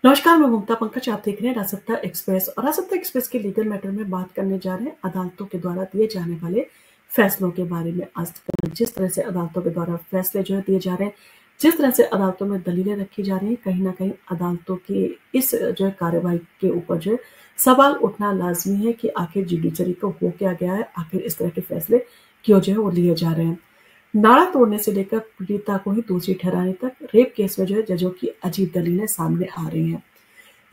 नमस्कार, मैं ममता पंकज। आप देख रहे हैं राजसत्ता एक्सप्रेस और राजसत्ता एक्सप्रेस के लीगल मैटर में बात करने जा रहे हैं अदालतों के द्वारा दिए जाने वाले फैसलों के बारे में। आजकल जिस तरह से अदालतों के द्वारा फैसले जो है दिए जा रहे हैं, जिस तरह से अदालतों में दलीलें रखी जा रही हैं, कहीं न कहीं अदालतों की इस जो है कार्यवाही के ऊपर जो है सवाल उठना लाज़मी है कि आखिर जुडिशरी को हो क्या गया है? आखिर इस तरह के फैसले क्यों जो है वो लिए जा रहे हैं? नाड़ा तोड़ने से लेकर पीड़िता को ही दोषी ठहराने तक रेप केस में जो है जजों की अजीब दलीलें सामने आ रही हैं।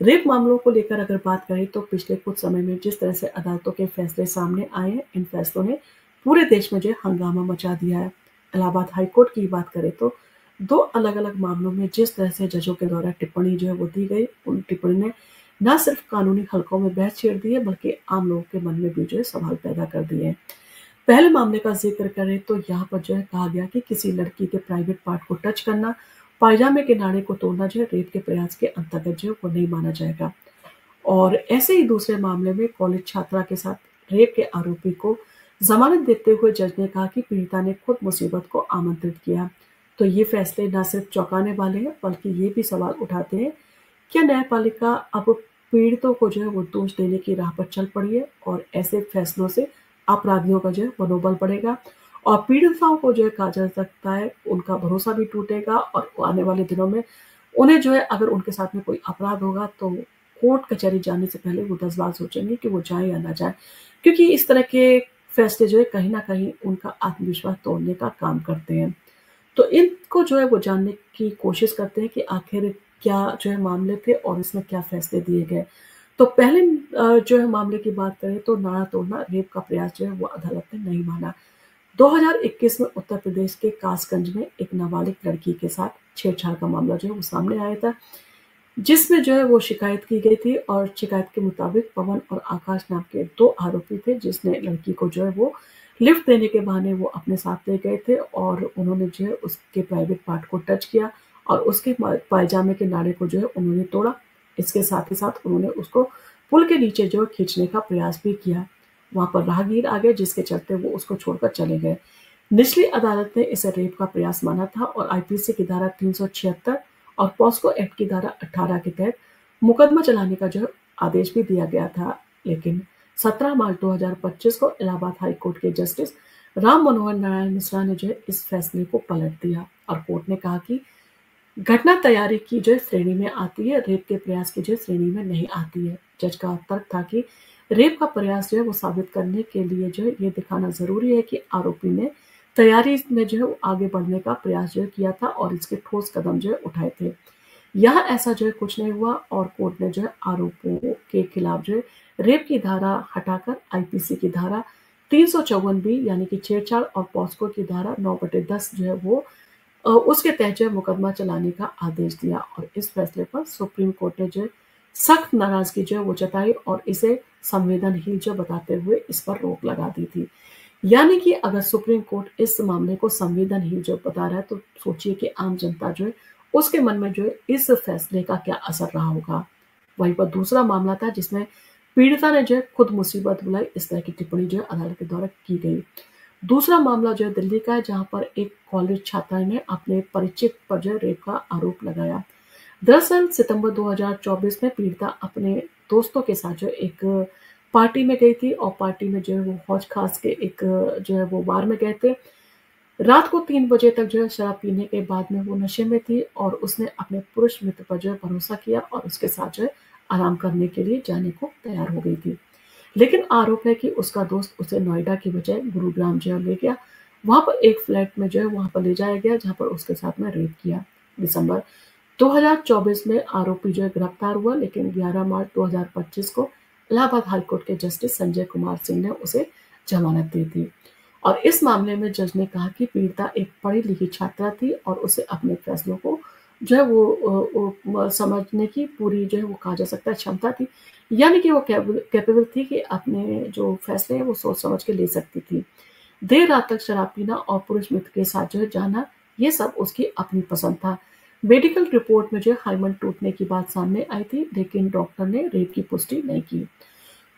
रेप मामलों को लेकर अगर बात करें तो पिछले कुछ समय में जिस तरह से अदालतों के फैसले सामने आए हैं, इन फैसलों ने पूरे देश में जो है हंगामा मचा दिया है। इलाहाबाद हाई कोर्ट की बात करें तो दो अलग-अलग मामलों में जिस तरह से जजों के द्वारा टिप्पणी जो है वो दी गई, उन टिप्पणी ने न सिर्फ कानूनी हलकों में बहस छेड़ दी है, बल्कि आम लोगों के मन में भी जो है सवाल पैदा कर दिए हैं। पहले मामले का ज़िक्र करें तो यहाँ पर जो है कहा गया कि किसी लड़की के प्राइवेट पार्ट को टच करना, पायजामे के नाड़े को तोड़ना जो है रेप के प्रयास के अंतर्गत जो है वो नहीं माना जाएगा। और ऐसे ही दूसरे मामले में कॉलेज छात्रा के साथ रेप के आरोपी को जमानत देते हुए जज ने कहा कि पीड़िता ने खुद मुसीबत को आमंत्रित किया। तो ये फैसले न सिर्फ चौंकाने वाले हैं, बल्कि ये भी सवाल उठाते हैं, क्या न्यायपालिका अब पीड़ितों को जो है वो दोष देने की राह पर चल पड़ी है? और ऐसे फैसलों से अपराधियों का जो है मनोबल बढ़ेगा और पीड़िताओं को जो है कहा जा सकता है उनका भरोसा भी टूटेगा और आने वाले दिनों में उन्हें जो है अगर उनके साथ में कोई अपराध होगा तो कोर्ट कचहरी जाने से पहले वो 10 बार सोचेंगे कि वो जाए या ना जाए। क्योंकि इस तरह के फैसले जो है कहीं न कहीं उनका आत्मविश्वास तोड़ने का काम करते हैं। तो इनको जो है वो जानने की कोशिश करते हैं कि आखिर क्या जो है मामले थे और इसमें क्या फैसले दिए गए। तो पहले जो है मामले की बात करें तो नाड़ा तोड़ना रेप का प्रयास जो है वो अदालत ने नहीं माना। 2021 में उत्तर प्रदेश के कासगंज में एक नाबालिग लड़की के साथ छेड़छाड़ का मामला जो है वो सामने आया था, जिसमें जो है वो शिकायत की गई थी और शिकायत के मुताबिक पवन और आकाश नाम के 2 आरोपी थे, जिसने लड़की को जो है वो लिफ्ट देने के बहाने वो अपने साथ ले गए थे और उन्होंने जो है उसके प्राइवेट पार्ट को टच किया और उसके पायजामे के नाड़े को जो है उन्होंने तोड़ा। इसके साथ ही साथ उन्होंने उसको पुल के नीचे जो है खींचने का प्रयास भी किया। वहाँ पर राहगीर आ गए जिसके चलते वो उसको छोड़कर चले गए। निचली अदालत ने इसे रेप का प्रयास माना था और आईपीसी की धारा 376 और पॉस्को एक्ट की धारा 18 के तहत मुकदमा चलाने का जो है आदेश भी दिया गया था। लेकिन 17 मार्च 2025 को इलाहाबाद हाई कोर्ट के जस्टिस राम मनोहर नारायण मिश्रा ने जो है इस फैसले को पलट दिया और कोर्ट ने कहा कि घटना तैयारी की जो श्रेणी में आती है, रेप के प्रयास की जो श्रेणी में नहीं आती है। जज का तर्क था कि रेप का प्रयास जो है वो साबित करने के लिए जो है ये दिखाना ज़रूरी है कि आरोपी ने तैयारी में जो है वो आगे बढ़ने का प्रयास जो है किया था और इसके ठोस कदम जो है उठाए थे। यहाँ ऐसा जो है कुछ नहीं हुआ और कोर्ट ने जो है आरोपों के खिलाफ जो है रेप की धारा हटाकर आईपीसी की धारा 354 बी यानी कि छेड़छाड़ और पॉस्को की धारा 9/10 जो है वो उसके तहत जो है मुकदमा चलाने का आदेश दिया और इस फैसले पर सुप्रीम कोर्ट ने जो है सख्त नाराजगी जो है वो जताई और इसे संवेदनहीन जो बताते हुए इस पर रोक लगा दी थी। यानी कि अगर सुप्रीम कोर्ट इस मामले को संवेदनहीन जो बता रहा है तो सोचिए कि आम जनता जो है उसके मन में जो है इस फैसले का क्या असर रहा होगा। वहीं पर दूसरा मामला था जिसमें पीड़िता ने जो है खुद मुसीबत बुलाई, इस तरह की टिप्पणी जो है अदालत के द्वारा की गई। दूसरा मामला जो है दिल्ली का है जहाँ पर एक कॉलेज छात्रा ने अपने परिचित पर जो है रेप का आरोप लगाया। दरअसल सितंबर 2024 में पीड़िता अपने दोस्तों के साथ जो है एक पार्टी में गई थी और पार्टी में जो है वो हौज-खास के एक जो है वो बार में गए थे। रात को 3 बजे तक जो है शराब पीने के बाद में वो नशे में थी और उसने अपने पुरुष मित्र पर जो है भरोसा किया और उसके साथ जो है आराम करने के लिए जाने को तैयार हो गई थी। लेकिन आरोप है कि उसका दोस्त उसे नोएडा की बजाय गुरुग्राम जो है ले गया। वहाँ पर एक फ्लैट में जो है वहाँ पर ले जाया गया जहाँ पर उसके साथ में रेप किया। दिसंबर 2024 में आरोपी जो है गिरफ्तार हुआ लेकिन 11 मार्च 2025 को इलाहाबाद हाई कोर्ट के जस्टिस संजय कुमार सिंह ने उसे जमानत दी थी। और इस मामले में जज ने कहा कि पीड़िता एक पढ़ी-लिखी छात्रा थी और उसे अपने फैसलों को जो है वो समझने की पूरी जो है वो कहा जा सकता है क्षमता थी। यानी कि वो कैपेबल थी कि अपने जो फैसले हैं वो सोच समझ के ले सकती थी। देर रात तक शराब पीना और पुरुष मित्र के साथ जो है जाना, ये सब उसकी अपनी पसंद था। मेडिकल रिपोर्ट में जो है हाइमन टूटने की बात सामने आई थी, लेकिन डॉक्टर ने रेप की पुष्टि नहीं की।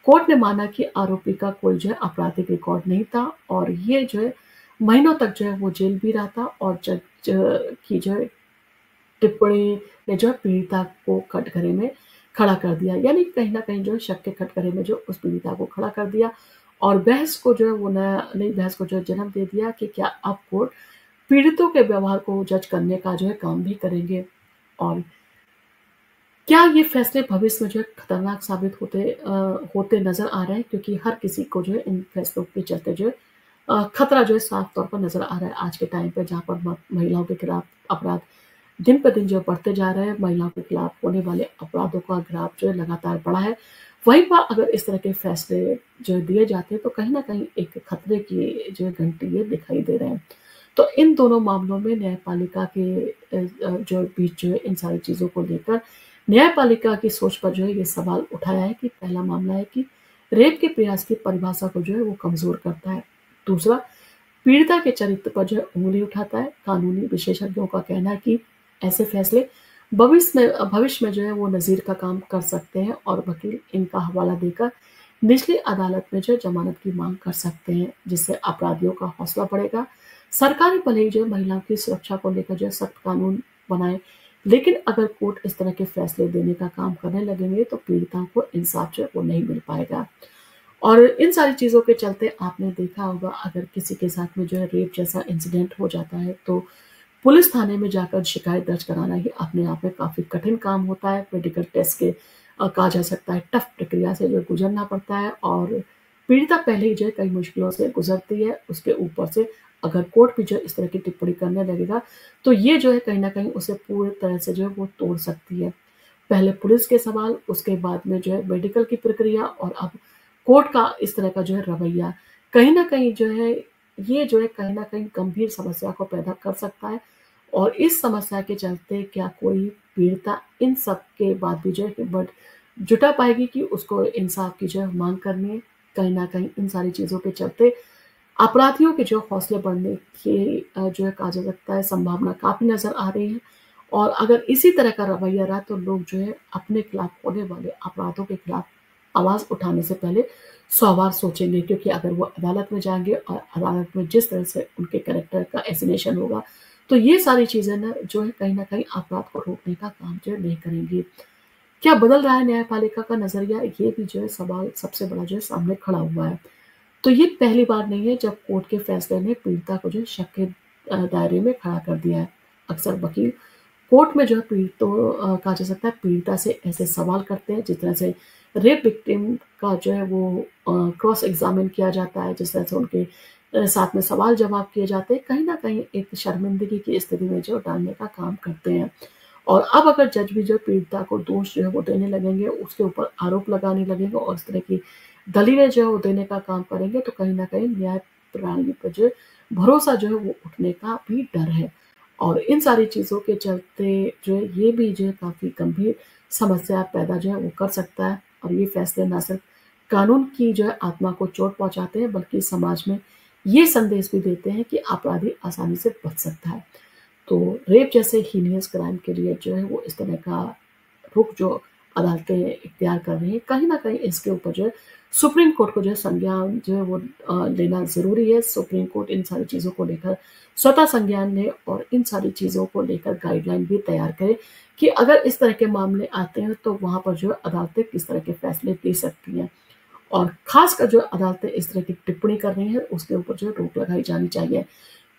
कोर्ट ने माना कि आरोपी का कोई जो है आपराधिक रिकॉर्ड नहीं था और ये जो है महीनों तक जो है वो जेल भी रहा था और जज की जो है टिप्पणी ने जो है पीड़िता को कटघरे में खड़ा कर दिया। यानी कहीं न कहीं जो है शक के कटघरे में जो उस पीड़िता को खड़ा कर दिया और बहस को जो है वो नई बहस को जो है जन्म दे दिया कि क्या अब कोर्ट पीड़ितों के व्यवहार को जज करने का जो है काम भी करेंगे और क्या ये फैसले भविष्य में जो है खतरनाक साबित होते नज़र आ रहे हैं, क्योंकि हर किसी को जो है इन फैसलों के चलते जो है खतरा जो है साफ तौर पर नज़र आ रहा है आज के टाइम पे, जहाँ पर महिलाओं के खिलाफ अपराध दिन पे दिन जो बढ़ते जा रहे हैं। महिलाओं के खिलाफ होने वाले अपराधों का ग्राफ जो है लगातार बढ़ा है। वहीं पर अगर इस तरह के फैसले जो दिए जाते हैं तो कहीं न कहीं एक खतरे की जो है घंटी ये दिखाई दे रहे हैं। तो इन दोनों मामलों में न्यायपालिका के जो बीच जो है इन सारी चीज़ों को लेकर न्यायपालिका की सोच पर जो है ये सवाल उठाया है कि पहला मामला है कि रेप के प्रयास की परिभाषा को जो है वो कमज़ोर करता है। दूसरा, पीड़िता के चरित्र पर जो है उँगली उठाता है। कानूनी विशेषज्ञों का कहना है कि ऐसे फैसले भविष्य में जो है वो नज़ीर का काम कर सकते हैं और वकील इनका हवाला देकर निचली अदालत में जो है जमानत की मांग कर सकते हैं, जिससे अपराधियों का हौसला बढ़ेगा। सरकारें भले ही जो है महिलाओं की सुरक्षा को लेकर जो है सख्त कानून बनाए, लेकिन अगर कोर्ट इस तरह के फैसले देने का काम करने लगेंगे तो पीड़िताओं को इंसाफ जो है वो नहीं मिल पाएगा। और इन सारी चीज़ों के चलते आपने देखा होगा, अगर किसी के साथ में जो है रेप जैसा इंसिडेंट हो जाता है तो पुलिस थाने में जाकर शिकायत दर्ज कराना ही अपने आप में काफ़ी कठिन काम होता है। मेडिकल टेस्ट के कहा जा सकता है टफ प्रक्रिया से जो गुजरना पड़ता है और पीड़िता पहले ही जो है कई मुश्किलों से गुजरती है। उसके ऊपर से अगर कोर्ट भी जो है इस तरह की टिप्पणी करने लगेगा तो ये जो है कहीं न कहीं उसे पूरी तरह से जो है वो तोड़ सकती है। पहले पुलिस के सवाल, उसके बाद में जो है मेडिकल की प्रक्रिया और अब कोर्ट का इस तरह का जो है रवैया, कहीं न कहीं जो है ये जो है कहीं न कहीं गंभीर समस्या को पैदा कर सकता है और इस समस्या के चलते क्या कोई पीड़िता इन सब के बाद भी जो है हिम्मत जुटा पाएगी कि उसको इंसाफ की जो है माँग करनी है। कहीं न कहीं इन सारी चीज़ों के चलते अपराधियों के जो हौसले बढ़ने की जो है कहा जा सकता है संभावना काफ़ी नज़र आ रही है और अगर इसी तरह का रवैया रहा तो लोग जो है अपने खिलाफ होने वाले अपराधों के खिलाफ आवाज़ उठाने से पहले 100 बार सोचेंगे, क्योंकि अगर वो अदालत में जाएँगे और अदालत में जिस तरह से उनके कैरेक्टर का एसिनेशन होगा, तो ये सारी चीज़ें ना जो है कहीं न कहीं अपराध को रोकने का काम जो है नहीं करेंगी। क्या बदल रहा है न्यायपालिका का नज़रिया? ये भी जो है सवाल सबसे बड़ा जो है सामने खड़ा हुआ है। तो ये पहली बार नहीं है जब कोर्ट के फैसले ने पीड़िता को जो है शक के दायरे में खड़ा कर दिया है। अक्सर वकील कोर्ट में जो है कहा जा सकता है पीड़िता से ऐसे सवाल करते हैं जिस तरह से रेप विक्टिम का जो है वो क्रॉस एग्जामिन किया जाता है, जिस तरह से उनके साथ में सवाल जवाब किए जाते हैं, कहीं न कहीं एक शर्मिंदगी की स्थिति में जो डालने का काम करते हैं। और अब अगर जज भी जो पीड़िता को दोष जो है वो देने लगेंगे, उसके ऊपर आरोप लगाने लगेंगे और इस तरह की दलीलें जो है वो देने का काम करेंगे, तो कहीं न कहीं न्याय प्रणाली पर जो है भरोसा जो है वो उठने का भी डर है। और इन सारी चीज़ों के चलते जो है ये भी जो है काफ़ी गंभीर समस्या पैदा जो है वो कर सकता है और ये फैसले ना सिर्फ कानून की जो है आत्मा को चोट पहुँचाते हैं, बल्कि समाज में ये संदेश भी देते हैं कि अपराधी आसानी से बच सकता है। तो रेप जैसे हीनियस क्राइम के लिए जो है वो इस तरह का रुख जो अदालतें इख्तियार कर रही हैं, कहीं न कहीं इसके ऊपर जो है सुप्रीम कोर्ट को जो है संज्ञान जो है वो लेना ज़रूरी है। सुप्रीम कोर्ट इन सारी चीज़ों को लेकर स्वतः संज्ञान ले और इन सारी चीज़ों को लेकर गाइडलाइन भी तैयार करे कि अगर इस तरह के मामले आते हैं तो वहाँ पर जो है अदालतें किस तरह के फैसले दे सकती हैं। और ख़ासकर जो अदालतें इस तरह की टिप्पणी कर रही हैं, उसके ऊपर जो है रोक लगाई जानी चाहिए।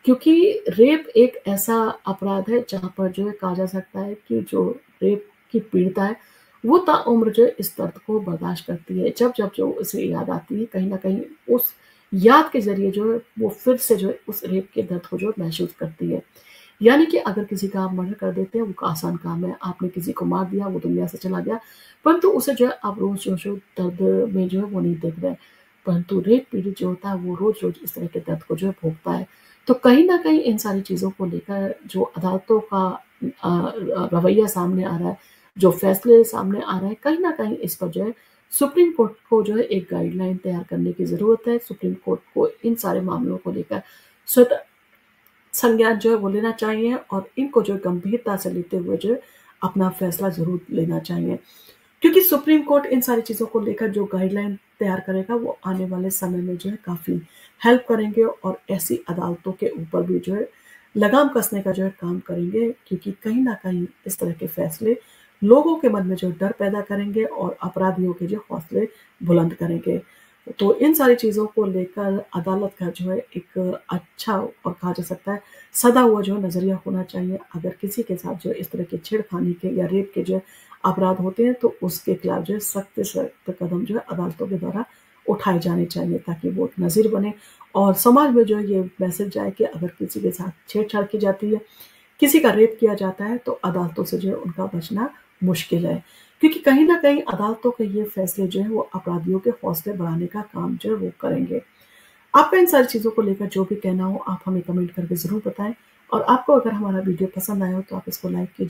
क्योंकि रेप एक ऐसा अपराध है जहाँ पर जो है कहा जा सकता है कि जो रेप की पीड़िता है, वो ताउम्र जो है इस दर्द को बर्दाश्त करती है। जब-जब जो उसे याद आती है, कहीं न कहीं उस याद के ज़रिए जो है वो फिर से जो है उस रेप के दर्द को जो है महसूस करती है। यानी कि अगर किसी का आप मर्डर कर देते हैं, वो आसान काम है। आपने किसी को मार दिया, वो दुनिया से चला गया, परंतु उसे जो है आप रोज़ जो दर्द में जो है वो नहीं देख रहे। परंतु रेप पीड़ित जो होता है, वो रोज़-रोज़ इस तरह के दर्द को जो है भोगता है। तो कहीं न कहीं इन सारी चीज़ों को लेकर जो अदालतों का रवैया सामने आ रहा है, जो फैसले सामने आ रहे हैं, कहीं न कहीं इस पर जो है सुप्रीम कोर्ट को जो है एक गाइडलाइन तैयार करने की ज़रूरत है। सुप्रीम कोर्ट को इन सारे मामलों को लेकर स्वतः संज्ञान जो है वो लेना चाहिए और इनको जो है गंभीरता से लेते हुए जो है अपना फैसला ज़रूर लेना चाहिए। क्योंकि सुप्रीम कोर्ट इन सारी चीज़ों को लेकर जो गाइडलाइन तैयार करेगा, वो आने वाले समय में जो है काफ़ी हेल्प करेंगे और ऐसी अदालतों के ऊपर भी जो है लगाम कसने का जो है काम करेंगे, क्योंकि कहीं न कहीं इस तरह के फैसले लोगों के मन में जो डर पैदा करेंगे और अपराधियों के जो हौसले बुलंद करेंगे। तो इन सारी चीज़ों को लेकर अदालत का जो है एक अच्छा और कहा जा सकता है सदा हुआ जो है नज़रिया होना चाहिए। अगर किसी के साथ जो है इस तरह के छेड़खानी के या रेप के जो है अपराध होते हैं, तो उसके खिलाफ जो है सख्त से सख्त कदम जो है अदालतों के द्वारा उठाए जाने चाहिए, ताकि वो एक नज़ीर बने और समाज में जो है ये मैसेज जाए कि अगर किसी के साथ छेड़छाड़ की जाती है, किसी का रेप किया जाता है, तो अदालतों से जो है उनका बचना मुश्किल है। क्योंकि कहीं न कहीं अदालतों के ये फैसले जो हैं वो अपराधियों के हौसले बढ़ाने का काम जो है वो करेंगे। आपका इन सारी चीज़ों को लेकर जो भी कहना हो आप हमें कमेंट करके ज़रूर बताएँ और आपको अगर हमारा वीडियो पसंद आया हो तो आप इसको लाइक कीजिए।